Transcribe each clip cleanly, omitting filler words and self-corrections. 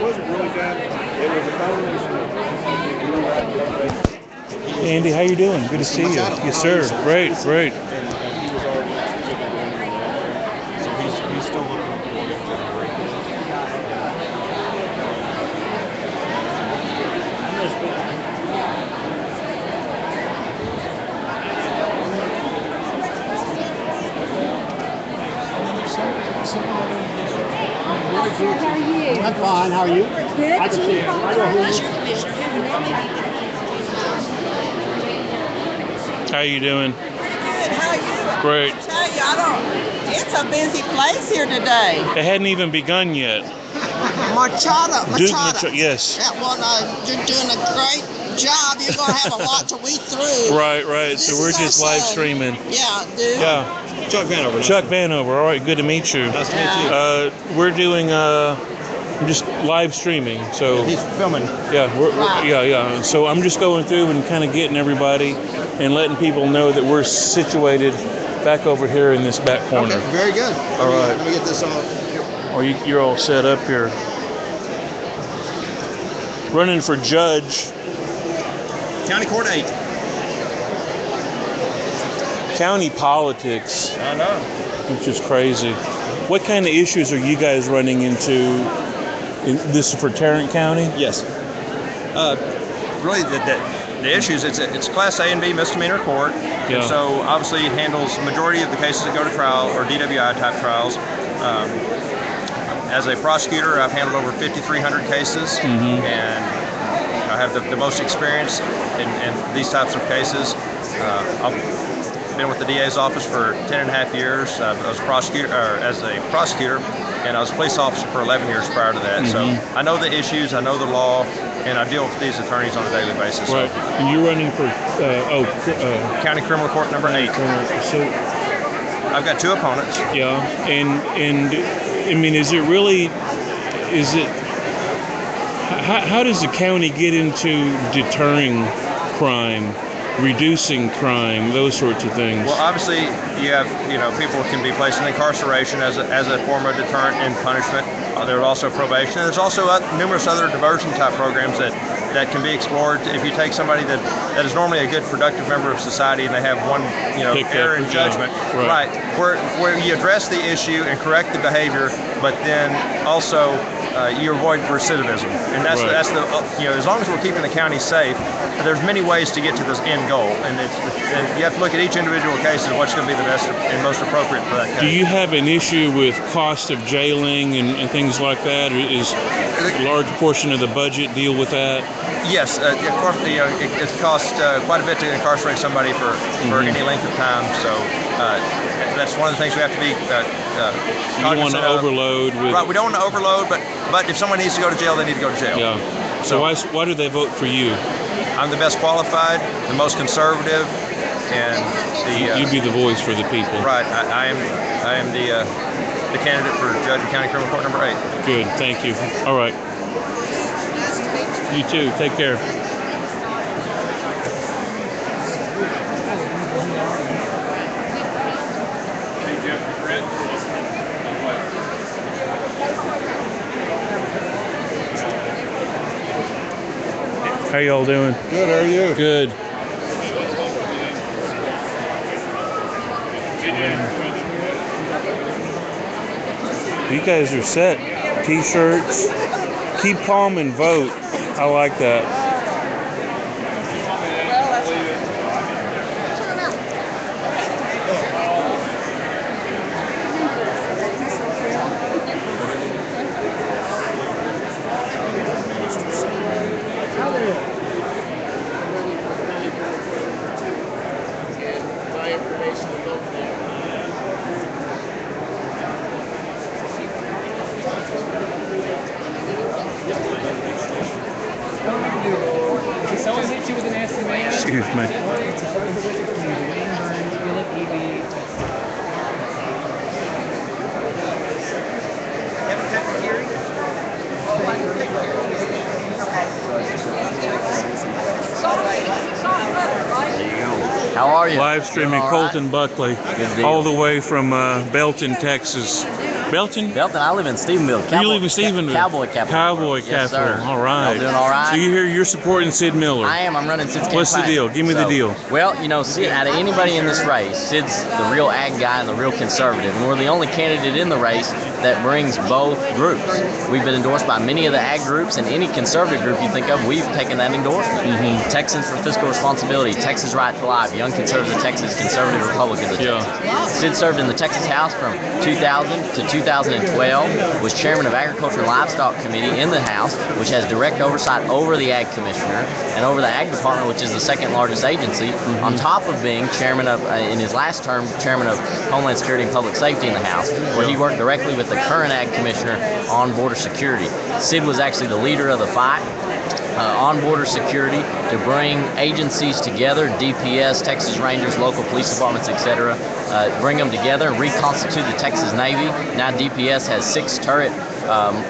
wasn't really bad. It was a combination of Andy, how you doing? Good to see you. Yes, sir. Great, great. and he was already so he's still looking for it to break. How are you? I'm fine. How are you? Good. I can see it. I know who How you doing? How are you? Great. I tell you, I don't. It's a busy place here today. It hadn't even begun yet. Machado. Duke Machado, yes. Yeah, well, you're doing a great job. You're going to have a lot to weed through. Right, right. So we're This is just our live son. streaming. Yeah, dude. Yeah. Chuck Vanover. Chuck Vanover. All right, good to meet you. Nice to meet you. We're doing just live streaming. So He's filming. yeah, Right. yeah. So I'm just going through and kind of getting everybody and letting people know that we're situated back over here in this back corner. Okay, very good. All right. Let me get this off. Oh, you're all set up here. Running for judge. County Court 8. County politics, I know. which is crazy. What kind of issues are you guys running into? This is for Tarrant County? Yes. Really, the issues, it's Class A and B misdemeanor court. Yeah. And so obviously it handles the majority of the cases that go to trial or DWI type trials. As a prosecutor, I've handled over 5,300 cases, and I have the most experience in these types of cases. I've been with the DA's office for 10 and a half years. I was as a prosecutor, and I was a police officer for 11 years prior to that. So I know the issues, I know the law, and I deal with these attorneys on a daily basis. Right. And you're running for, County Criminal Court number 8. So, I've got 2 opponents. yeah, and I mean, is it, how does the county get into deterring crime, reducing crime, those sorts of things? Well, obviously, you have, people can be placed in incarceration as a form of deterrent and punishment. There's also probation. And there's also numerous other diversion type programs that can be explored. If you take somebody that is normally a good, productive member of society and they have one, error in judgment, right, where you address the issue and correct the behavior, but then also you avoid recidivism. And that's the as long as we're keeping the county safe, there's many ways to get to this end goal, and you have to look at each individual case and what's going to be the best and most appropriate for that case. Do you have an issue with cost of jailing and things like that? Or is a large portion of the budget deal with that? Yes, of course, it costs quite a bit to incarcerate somebody for any length of time. So that's one of the things we have to be You don't want cognizant to of. overload with... Right, we don't want to overload, but if someone needs to go to jail, they need to go to jail. Yeah. So why do they vote for you? I'm the best qualified, the most conservative, and You'd be the voice for the people. right. I am the candidate for judge of County Criminal Court number 8. Good, thank you. All right. You too. Take care. How y'all doing? Good, how are you? Good. You guys are set. T-shirts. Keep calm and vote. I like that. Someone hit you with an estimate. Excuse me. How are you? Live streaming Doing all right? Colton Buckley, Good deal. all the way from Belton, Texas. Belton? Belton. I live in Stephenville. Cowboy, You live in Stephenville? Cowboy capital. Cowboy Yes, capital. sir. All right. Y'all doing all right? So you're supporting Sid Miller. I am. I'm running Sid's campaign. What's the deal? Give me the deal. Well, you know, Sid, out of anybody in this race, Sid's the real ag guy and the real conservative. And we're the only candidate in the race that brings both groups. We've been endorsed by many of the ag groups, and any conservative group you think of, we've taken that endorsement. Texans for Fiscal Responsibility, Texas Right to Life, Young Conservatives of Texas, Conservative Republicans of Texas. Sid served in the Texas House from 2000 to 2012, was chairman of Agriculture and Livestock Committee in the House, which has direct oversight over the Ag Commissioner and over the Ag Department, which is the second largest agency, on top of being chairman of, in his last term, chairman of Homeland Security and Public Safety in the House, where he worked directly with the current Ag Commissioner on border security. Sid was actually the leader of the fight on border security to bring agencies together, DPS, Texas Rangers, local police departments, etc., bring them together and reconstitute the Texas Navy. Now DPS has 6 turret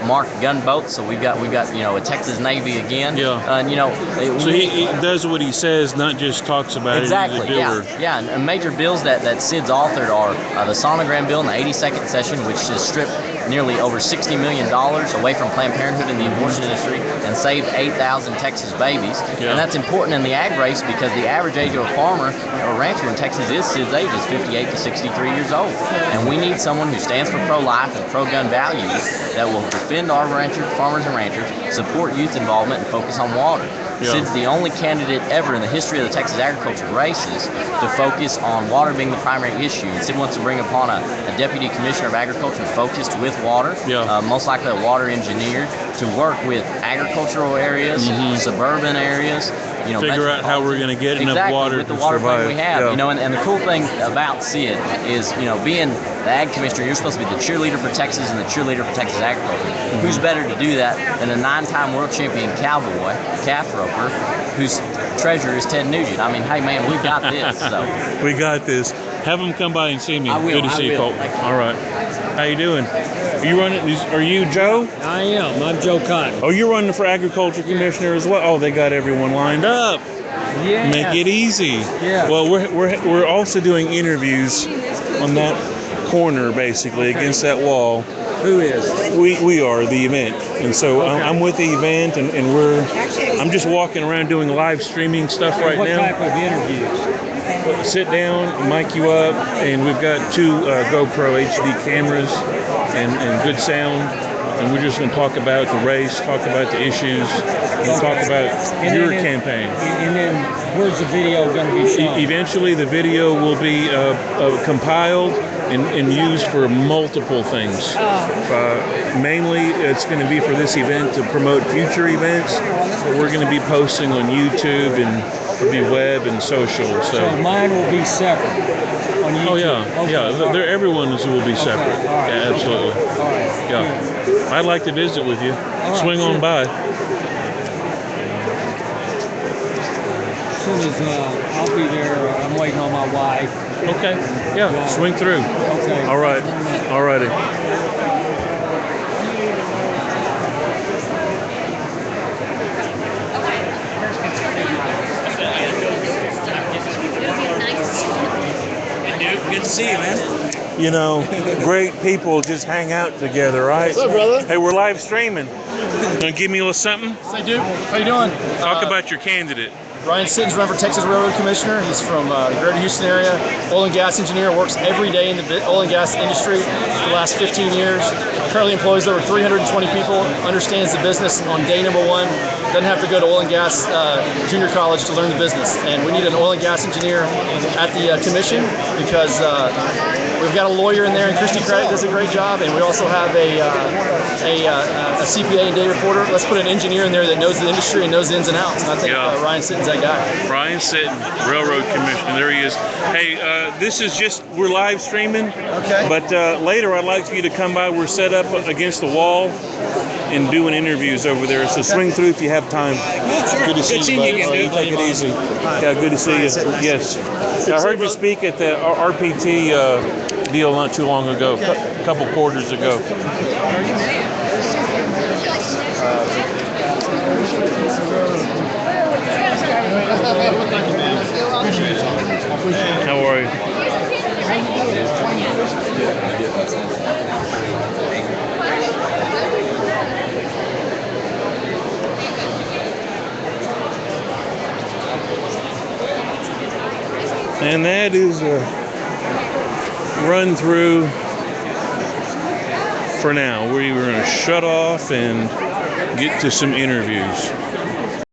marked gunboats, so we've got a Texas Navy again. So he does what he says, not just talks about exactly, it. Exactly. Yeah. And major bills that Sid's authored are the sonogram bill in the 82nd session, which has stripped nearly over $60 million away from Planned Parenthood and the abortion industry and saved 8,000 Texas babies. And that's important in the ag race because the average age of a farmer or rancher in Texas is Sid's age, is 58 to 63 years old. And we need someone who stands for pro-life and pro-gun values that will defend our farmers and ranchers, support youth involvement, and focus on water. Sid's the only candidate ever in the history of the Texas agriculture races to focus on water being the primary issue. And Sid wants to bring upon a deputy commissioner of agriculture focused with water, most likely a water engineer, to work with agricultural areas, suburban areas. Figure out how we're going to get enough water with the to water survive. we have. And the cool thing about Sid is, being the ag commissioner, you're supposed to be the cheerleader for Texas and the cheerleader for Texas agriculture. Who's better to do that than a 9-time world champion cowboy, calf roper, whose treasurer is Ted Nugent? I mean, hey man, we've got this. So we got this. Have him come by and see me. I will. Good to see you, Colt. All right. How you doing? Are you running? Are you Joe? I am. I'm Joe Cotton. Oh, you're running for agriculture commissioner as well. Oh, they got everyone lined up. Yeah. Make it easy. Yeah. Well, we're also doing interviews on that corner, basically, against that wall. Who is? We are the event, and so I'm with the event, and I'm just walking around doing live streaming stuff right What now. type of interviews? Sit down, mic you up, and we've got 2 GoPro HD cameras and good sound, and we're just going to talk about the race, talk about the issues, and talk about your campaign. And then where's the video going to be shown? Eventually, the video will be compiled and used for multiple things. Mainly, it's going to be for this event to promote future events, but we're going to be posting on YouTube and it'll be web and social. So mine will be separate on YouTube. Oh yeah, everyone's will be separate. Okay. All right. Yeah, absolutely. All right. Yeah, I'd like to visit with you. right, Swing on sure. by. As soon as I'll be there, I'm waiting on my wife. Okay. Yeah, swing through. Okay. All right. All righty. Good to see you, man. You know, great people just hang out together, right? What's up, brother? Hey, we're live streaming. Gonna give me a little something? Hey, dude. How you doing? Talk about your candidate. Ryan Sitton's running for Texas Railroad Commissioner. He's from the greater Houston area. Oil and gas engineer, works every day in the oil and gas industry for the last 15 years. Currently employs over 320 people, understands the business on day number 1. Doesn't have to go to oil and gas junior college to learn the business. And we need an oil and gas engineer at the commission because we've got a lawyer in there, and Christy Craddock does a great job. And we also have a CPA and data reporter. Let's put an engineer in there that knows the industry and knows the ins and outs. And I think Ryan Sitton's that guy. Ryan Sitton, Railroad Commissioner. There he is. Hey, this is we're live streaming. Okay. But later I'd like you to come by. We're set up against the wall and doing interviews over there. So swing through if you have time. Good to see you, buddy. Take it easy. Yeah, good to see you. Yes. I heard you speak at the RPT deal not too long ago, a couple quarters ago. How are you? And that is a run through for now. We were going to shut off and get to some interviews.